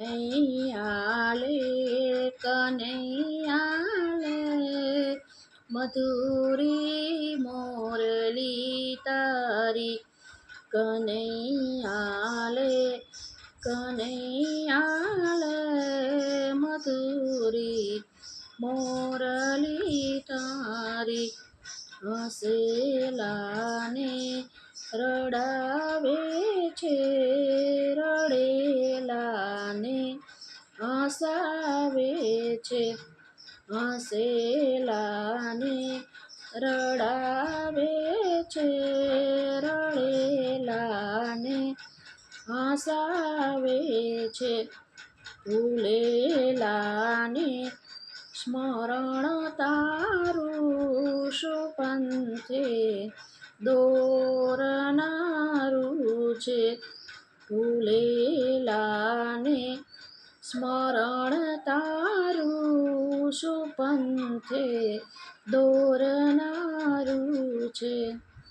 કનૈયાલે કનૈયાલે મધુરી મોરલી તારી કનૈયાલે કનૈયાલે મધુરી મોરલી તારી હસેલાને રડાવે છે રડેલાને હસાવે છે હસેલાને રડાવે છે રડેલાને હસાવે છે ભૂલેલાને સ્મરણ તારું સુપંથે દોરનારું છે ભૂલેલાને સ્મરણ તારું સુપંથે દોરનારું છે।